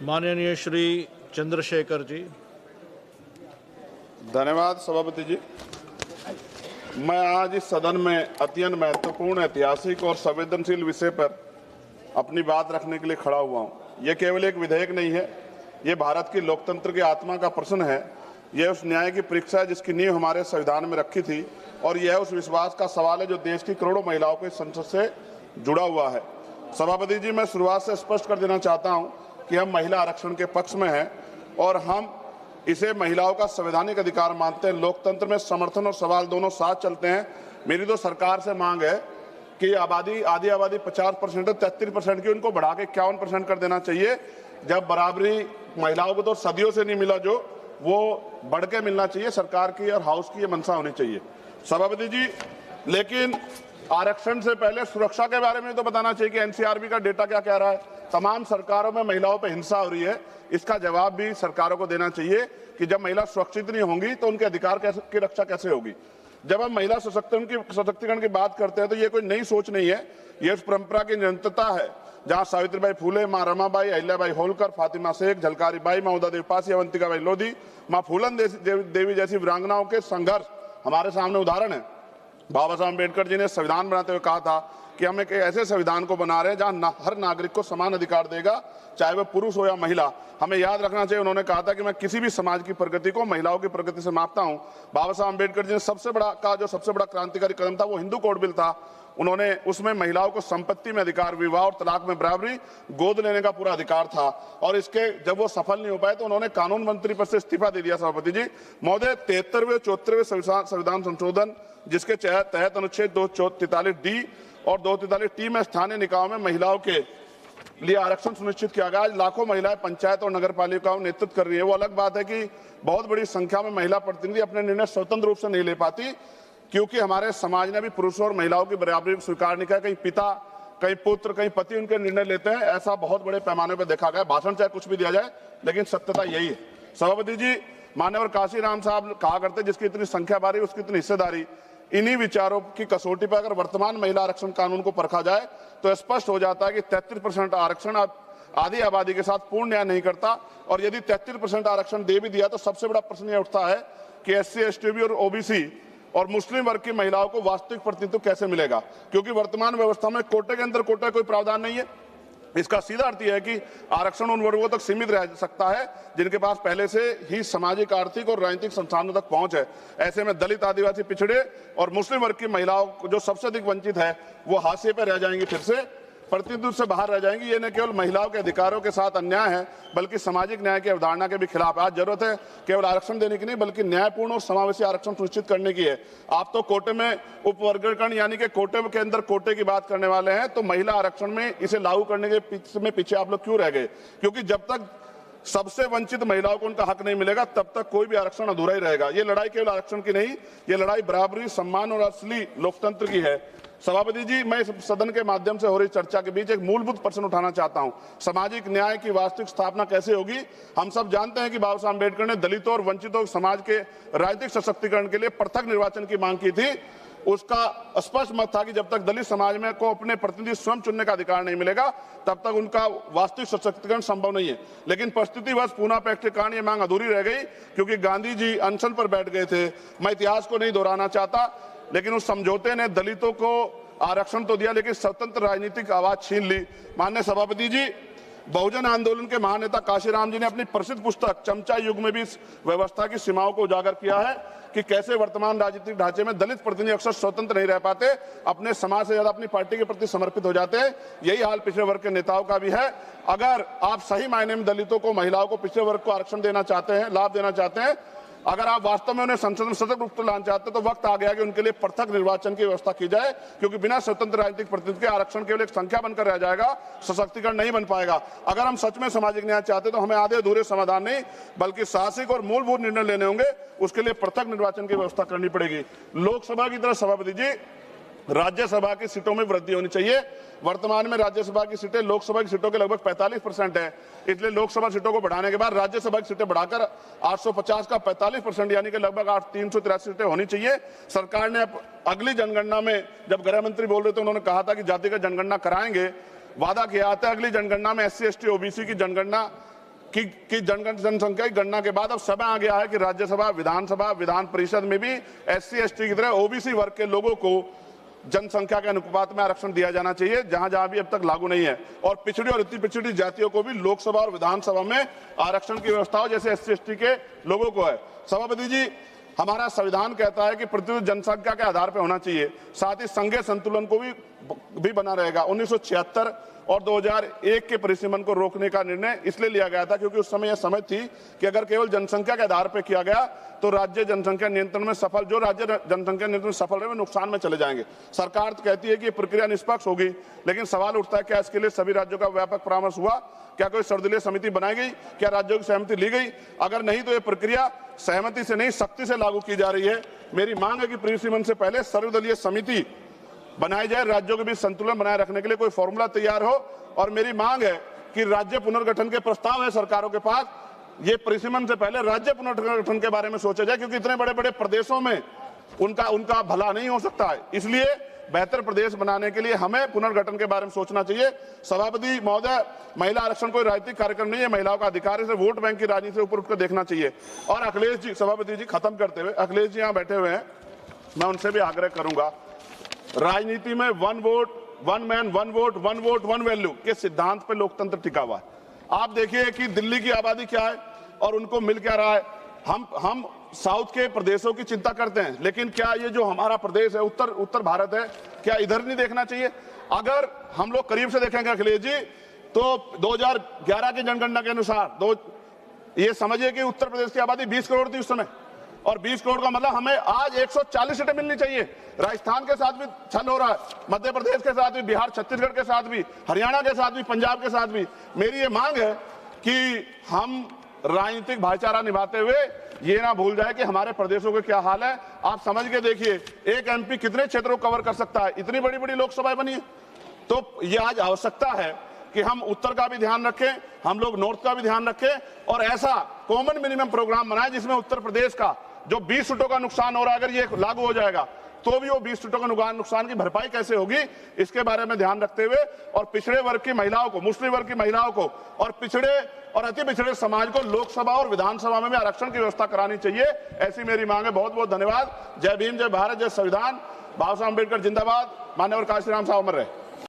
माननीय श्री चंद्रशेखर जी। धन्यवाद सभापति जी। मैं आज इस सदन में अत्यंत महत्वपूर्ण, ऐतिहासिक और संवेदनशील विषय पर अपनी बात रखने के लिए खड़ा हुआ हूं। यह केवल एक विधेयक नहीं है, ये भारत की लोकतंत्र की आत्मा का प्रश्न है। यह उस न्याय की परीक्षा है जिसकी नींव हमारे संविधान में रखी थी, और यह उस विश्वास का सवाल है जो देश की करोड़ों महिलाओं के संसद से जुड़ा हुआ है। सभापति जी, मैं शुरुआत से स्पष्ट कर देना चाहता हूं कि हम महिला आरक्षण के पक्ष में हैं और हम इसे महिलाओं का संवैधानिक अधिकार मानते हैं। लोकतंत्र में समर्थन और सवाल दोनों साथ चलते हैं। मेरी तो सरकार से मांग है कि आधी आबादी 50% है, 33% की, उनको बढ़ा के 51% कर देना चाहिए। जब बराबरी महिलाओं को तो सदियों से नहीं मिला, जो वो बढ़ के मिलना चाहिए। सरकार की और हाउस की ये मंशा होनी चाहिए सभापति जी। लेकिन आरक्षण से पहले सुरक्षा के बारे में तो बताना चाहिए कि एनसीआरबी का डेटा क्या कह रहा है। तमाम सरकारों में महिलाओं पर हिंसा हो रही है, इसका जवाब भी सरकारों को देना चाहिए कि जब महिला सुरक्षित नहीं होंगी तो उनके अधिकार की रक्षा कैसे होगी। जब हम महिला सशक्तिकरण की बात करते हैं तो ये कोई नई सोच नहीं है, ये उस परंपरा की निरंतरता है जहां सावित्रीबाई फूले, मां रमाबाई, अहिल्याबाई होलकर, फातिमा शेख, झलकारी बाई, मां उदा देवी पासी, अवंतिकाबाई लोधी, मां फूलन देवी जैसी वीरांगनाओं के संघर्ष हमारे सामने उदाहरण है। बाबा साहब अम्बेडकर जी ने संविधान बनाते हुए कहा था कि हम एक ऐसे संविधान को बना रहे हैं जहां हर नागरिक को समान अधिकार देगा, चाहे वह पुरुष हो या महिला। हमें याद रखना चाहिए, उन्होंने कहा था कि मैं किसी भी समाज की प्रगति को महिलाओं की प्रगति से मापता हूं। बाबा साहब अम्बेडकर जी ने सबसे बड़ा क्रांतिकारी कदम था वो हिंदू कोड बिल था। उन्होंने उसमें महिलाओं को संपत्ति में अधिकार, विवाह और तलाक में बराबरी, गोद लेने का पूरा अधिकार था। और इसके जब वो सफल नहीं हो पाए तो उन्होंने कानून मंत्री पद से इस्तीफा दे दिया सभापति जी। महोदय, 73वें 74वें संविधान संशोधन जिसके तहत अनुच्छेद 243D और 243T में स्थानीय निकायों में महिलाओं के लिए आरक्षण सुनिश्चित किया गया। आज लाखों महिलाएं पंचायत और नगर पालिकाओं में नेतृत्व कर रही है। वो अलग बात है कि बहुत बड़ी संख्या में महिला प्रतिनिधि अपने निर्णय स्वतंत्र रूप से नहीं ले पाती, क्योंकि हमारे समाज ने भी पुरुषों और महिलाओं की बराबरी को स्वीकार नहीं किया। कहीं पिता, कहीं पुत्र, कहीं पति उनके निर्णय लेते हैं। ऐसा बहुत बड़े पैमाने पर देखा गया। भाषण चाहे कुछ भी दिया जाए, लेकिन सत्यता यही है सभापति जी। मान्यवर काशीराम साहब कहा करते, जिसकी इतनी संख्या बारी उसकी इतनी हिस्सेदारी। इन्हीं विचारों की कसौटी पर अगर वर्तमान महिला आरक्षण कानून को परखा जाए तो स्पष्ट हो जाता है कि 33% आरक्षण आधी आबादी के साथ पूर्ण न्याय नहीं करता। और यदि 33% आरक्षण दे भी दिया तो सबसे बड़ा प्रश्न यह उठता है कि SC, ST और OBC और मुस्लिम वर्ग की महिलाओं को वास्तविक प्रतिनिधित्व कैसे मिलेगा, क्योंकि वर्तमान व्यवस्था में कोटे के अंदर कोटे कोई प्रावधान नहीं है। इसका सीधा अर्थ यह है कि आरक्षण उन वर्गों तक सीमित रह सकता है जिनके पास पहले से ही सामाजिक, आर्थिक और राजनीतिक संसाधनों तक पहुंच है। ऐसे में दलित, आदिवासी, पिछड़े और मुस्लिम वर्ग की महिलाओं जो सबसे अधिक वंचित है वो हाशिए पर रह जाएंगी, फिर से प्रतिनिधित्व से बाहर रह जाएंगी। ये न केवल महिलाओं के अधिकारों के साथ अन्याय है बल्कि सामाजिक न्याय की अवधारणा के भी खिलाफ है। आज जरूरत है केवल आरक्षण देने की नहीं बल्कि न्यायपूर्ण और समावेशी आरक्षण सुनिश्चित करने की है। आप तो कोटे में उपवर्गीकरण यानी कि कोटे के अंदर कोटे की बात करने वाले हैं, तो महिला आरक्षण में इसे लागू करने के पीछे आप लोग क्यों रह गए? क्योंकि जब तक सबसे वंचित महिलाओं को उनका हक नहीं मिलेगा तब तक कोई भी आरक्षण अधूरा ही रहेगा। ये लड़ाई केवल आरक्षण की नहीं, ये लड़ाई बराबरी, सम्मान और असली लोकतंत्र की है। सभापति जी, मैं इस सदन के माध्यम से हो रही चर्चा के बीच एक मूलभूत प्रश्न उठाना चाहता हूं। सामाजिक न्याय की वास्तविक स्थापना कैसे होगी? हम सब जानते हैं कि बाबा साहब अम्बेडकर ने दलितों और वंचितों समाज के राजनीतिक सशक्तिकरण के लिए पृथक निर्वाचन की मांग की थी। उसका स्पष्ट मत था कि जब तक दलित समाज में को अपने प्रतिनिधि स्वयं चुनने का अधिकार नहीं मिलेगा तब तक उनका वास्तविक सशक्तिकरण संभव नहीं है। लेकिन परिस्थितिवश पूना पैक्ट के कारण ये मांग अधूरी रह गई, क्योंकि गांधी जी अनशन पर बैठ गए थे। मैं इतिहास को नहीं दोहराना चाहता, लेकिन उस समझौते ने दलितों को आरक्षण तो दिया लेकिन स्वतंत्र राजनीतिक आवाज छीन ली। माननीय सभापति जी, बहुजन आंदोलन के महानेता काशीराम जी ने अपनी प्रसिद्ध पुस्तक चमचा युग में भी इस व्यवस्था की सीमाओं को उजागर किया है कि कैसे वर्तमान राजनीतिक ढांचे में दलित प्रतिनिधि अक्सर स्वतंत्र नहीं रह पाते, अपने समाज से ज्यादा अपनी पार्टी के प्रति समर्पित हो जाते हैं। यही हाल पिछड़े वर्ग के नेताओं का भी है। अगर आप सही मायने में दलितों को, महिलाओं को, पिछड़े वर्ग को आरक्षण देना चाहते हैं, लाभ देना चाहते हैं, अगर आप वास्तव में उन्हें संसद में सतत रूप से लाना चाहते हैं तो वक्त आ गया कि उनके लिए पृथक निर्वाचन की व्यवस्था की जाए, क्योंकि बिना स्वतंत्र राजनीतिक प्रतिनिधित्व के आरक्षण केवल एक संख्या बनकर रह जाएगा, सशक्तिकरण नहीं बन पाएगा। अगर हम सच में सामाजिक न्याय चाहते हैं तो हमें आधे अधूरे समाधान नहीं बल्कि साहसिक और मूलभूत निर्णय लेने होंगे। उसके लिए पृथक निर्वाचन की व्यवस्था करनी पड़ेगी। लोकसभा की तरह सभापति जी, राज्यसभा की सीटों में वृद्धि होनी चाहिए। वर्तमान में राज्यसभा की सीटें लोकसभा की सीटों के लगभग 45% है, इसलिए लोकसभा सीटों को बढ़ाने के बाद राज्यसभा की सीटें बढ़ाकर 850 का 45% यानी कि लगभग 383 सीटें होनी चाहिए। सरकार ने अगली जनगणना में, जब गृह मंत्री बोल रहे थे उन्होंने कहा था कि जातिगत जनगणना कराएंगे, वादा किया था अगली जनगणना में SC, ST, OBC की जनगणना कि जनसंख्या की गणना के बाद अब समय आ गया है कि राज्यसभा, विधानसभा, विधान परिषद में भी SC ST की तरह OBC वर्ग के लोगों को जनसंख्या के अनुपात में आरक्षण दिया जाना चाहिए, जहां भी अब तक लागू नहीं है। और पिछड़ी और अति पिछड़ी जातियों को भी लोकसभा और विधानसभा में आरक्षण की व्यवस्था हो, जैसे SC ST के लोगों को है। सभापति जी, हमारा संविधान कहता है कि प्रतिशत जनसंख्या के आधार पर होना चाहिए, साथ ही संघीय संतुलन को भी बना रहेगा। 1976 और 2001 के परिसीमन को रोकने का निर्णय इसलिए लिया गया था क्योंकि उस समय यह समझ थी कि अगर केवल जनसंख्या के आधार पर किया गया तो राज्य जनसंख्या नियंत्रण में सफल रहे वे नुकसान में चले जाएंगे। सरकार तो कहती है कि प्रक्रिया निष्पक्ष होगी, लेकिन सवाल उठता है क्या इसके लिए सभी राज्यों का व्यापक परामर्श हुआ? क्या कोई सर्वदलीय समिति बनाई गई? क्या राज्यों की सहमति ली गई? अगर नहीं तो यह प्रक्रिया सहमति से नहीं, सख्ती से लागू की जा रही है। मेरी मांग है कि परिसीमन से पहले सर्वदलीय समिति बनाई जाए, राज्यों के बीच संतुलन बनाए रखने के लिए कोई फॉर्मूला तैयार हो। और मेरी मांग है कि राज्य पुनर्गठन के प्रस्ताव है सरकारों के पास, ये परिसीमन से पहले राज्य पुनर्गठन के बारे में सोचा जाए, क्योंकि इतने बड़े बड़े प्रदेशों में उनका भला नहीं हो सकता है। इसलिए बेहतर प्रदेश बनाने के लिए हमें पुनर्गठन के बारे में सोचना चाहिए। सभापति महोदय, महिला आरक्षण कोई राजनीतिक कार्यक्रम नहीं है, महिलाओं का अधिकार है, इसे वोट बैंक की राजनीति से ऊपर उठकर देखना चाहिए। और अखिलेश जी, सभापति जी खत्म करते हुए, अखिलेश जी यहाँ बैठे हुए हैं, मैं उनसे भी आग्रह करूंगा, राजनीति में 1 vote 1 man 1 vote 1 vote 1 value के सिद्धांत पर लोकतंत्र टिका हुआ है। आप देखिए कि दिल्ली की आबादी क्या है और उनको मिल क्या रहा है। हम साउथ के प्रदेशों की चिंता करते हैं, लेकिन क्या ये जो हमारा प्रदेश है, उत्तर भारत है, क्या इधर नहीं देखना चाहिए? अगर हम लोग करीब से देखेंगे अखिलेश जी, तो 2011 की जनगणना के अनुसार ये समझिए कि उत्तर प्रदेश की आबादी 20 करोड़ थी उस समय, और 20 करोड़ का मतलब हमें आज 140 सीटें मिलनी चाहिए। राजस्थान के साथ भी छल हो रहा है, मध्य प्रदेश के साथ भी, बिहार छत्तीसगढ़ के साथ भी, हरियाणा के साथ भी, पंजाब के साथ भी। मेरी ये मांग है कि हम राजनीतिक भाईचारा निभाते हुए ये ना भूल जाए कि हमारे प्रदेशों के क्या हाल है। आप समझ के देखिए, एक MP कितने क्षेत्रों को कवर कर सकता है? इतनी बड़ी बड़ी लोकसभाएं बनी है। तो ये आज आवश्यकता है कि हम उत्तर का भी ध्यान रखें, हम लोग नॉर्थ का भी ध्यान रखें, और ऐसा कॉमन मिनिमम प्रोग्राम बनाए जिसमें उत्तर प्रदेश का जो 20 सीटों का नुकसान हो रहा है, अगर ये लागू हो जाएगा तो भी वो 20 सीटों का नुकसान की भरपाई कैसे होगी, इसके बारे में ध्यान रखते हुए, और पिछड़े वर्ग की महिलाओं को, मुस्लिम वर्ग की महिलाओं को, और पिछड़े और अति पिछड़े समाज को लोकसभा और विधानसभा में भी आरक्षण की व्यवस्था करानी चाहिए। ऐसी मेरी मांग है। बहुत बहुत धन्यवाद। जय भीम, जय भारत, जय संविधान। बाबा साहब अम्बेडकर जिंदाबाद। मान्यवर काशीराम साहब अमर रहे।